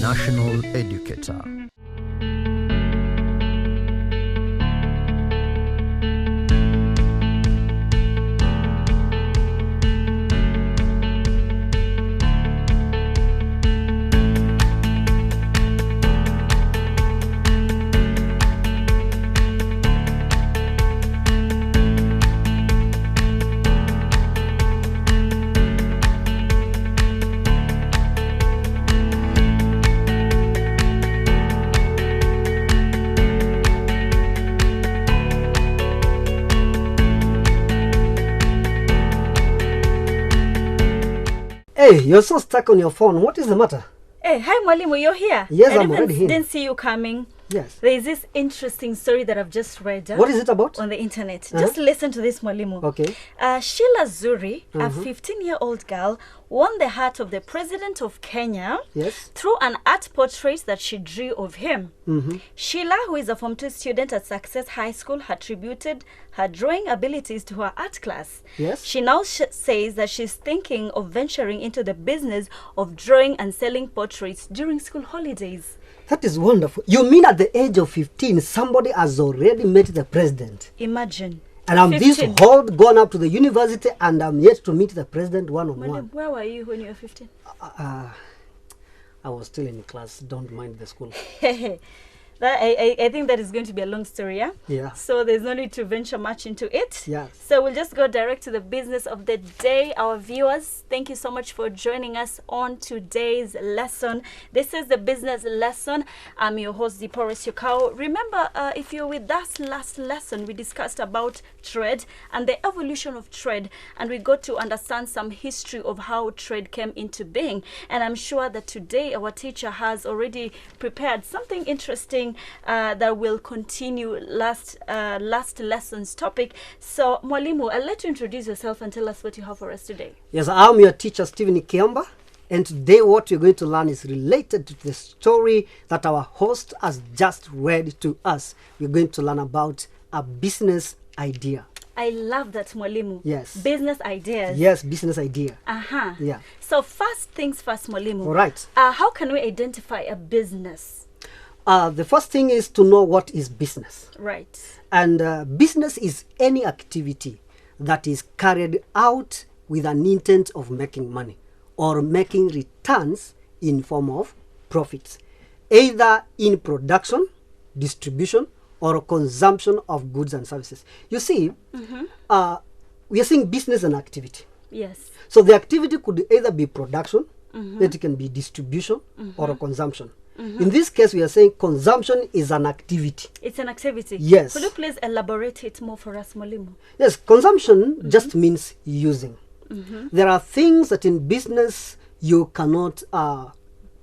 national educator. Hey, you're so stuck on your phone. What is the matter? Hey, hi Mwalimu, you're here. Yes, I'm already here. Didn't see you coming. Yes. There is this interesting story that I've just read. What is it about? On the internet. Just listen to this, Mwalimu. Okay. Sheila Zuri, a 15-year-old girl, won the heart of the president of Kenya through an art portrait that she drew of him. Sheila, who is a Form 2 student at Success High School, attributed her drawing abilities to her art class. Yes. She now says that she's thinking of venturing into the business of drawing and selling portraits during school holidays. That is wonderful. You mean at the age of 15, somebody has already met the president? Imagine. And I'm 15. this old, gone up to the university, and I'm yet to meet the president one-on-one. Where were you when you were 15? I was still in class. Don't mind the school. I think that is going to be a long story, yeah? Yeah. So there's no need to venture much into it. Yes. So we'll just go direct to the business of the day. Our viewers, thank you so much for joining us on today's lesson. This is the business lesson. I'm your host, Diporis Yukao. Remember, if you're with us last lesson, we discussed about trade and the evolution of trade, and we got to understand some history of how trade came into being. And I'm sure that today our teacher has already prepared something interesting that will continue last lesson's topic. So, Mwalimu, I'll let you introduce yourself and tell us what you have for us today. Yes, I'm your teacher, Stephen Kiamba, and today what you're going to learn is related to the story that our host has just read to us. We're going to learn about a business idea. I love that, Mwalimu. Yes. Business ideas. Yes, business idea. Yeah. So first things first, Mwalimu. All right. How can we identify a business? The first thing is to know what is business. Right. And business is any activity that is carried out with an intent of making money or making returns in form of profits, either in production, distribution, or consumption of goods and services. You see, we are saying business and activity. Yes. So the activity could either be production, it can be distribution, or consumption. In this case, we are saying consumption is an activity. It's an activity. Yes. Could you please elaborate it more for us, Mwalimu? Yes, consumption just means using. There are things that in business you cannot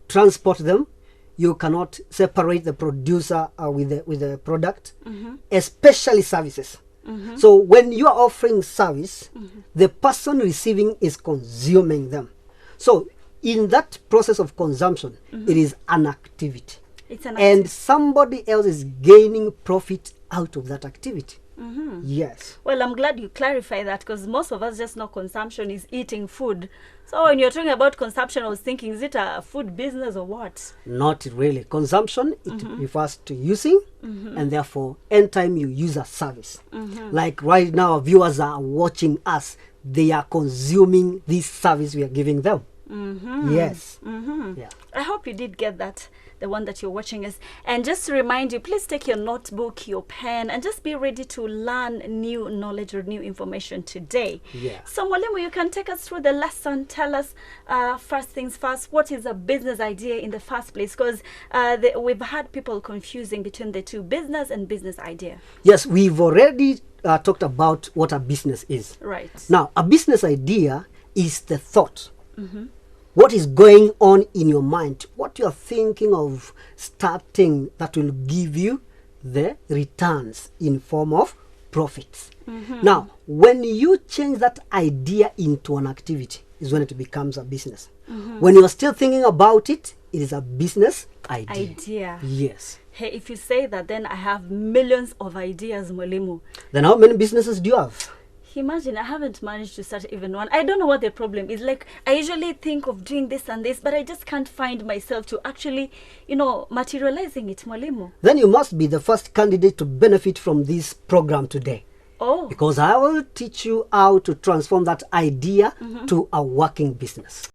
transport them. You cannot separate the producer with the product, especially services. So when you are offering service, the person receiving is consuming them. So in that process of consumption, it is an activity. It's an and somebody else is gaining profit out of that activity. Yes. Well, I'm glad you clarify that, because most of us just know consumption is eating food. So when you're talking about consumption, I was thinking, is it a food business or what? Not really. Consumption, it refers to using, and therefore, anytime you use a service. Like right now, viewers are watching us. They are consuming this service we are giving them. Yes. Yeah. I hope you did get that, the one that you're watching us. And just to remind you, please take your notebook, your pen, and just be ready to learn new knowledge or new information today. Yeah. So, Mwalimu, you can take us through the lesson. Tell us, first things first, what is a business idea in the first place? Because we've had people confusing between the two, business and business idea. Yes, we've already talked about what a business is. Right. Now, a business idea is the thought. What is going on in your mind, what you are thinking of starting that will give you the returns in form of profits. Now, when you change that idea into an activity is when it becomes a business. When you're still thinking about it, it is a business idea. Yes. Hey, if you say that, then I have millions of ideas, Mwalimu. Then how many businesses do you have? Imagine, I haven't managed to start even one. I don't know what the problem is. Like, I usually think of doing this and this, but I just can't find myself to actually, materializing it, Mwalimu. Then you must be the first candidate to benefit from this program today. Oh. Because I will teach you how to transform that idea to a working business.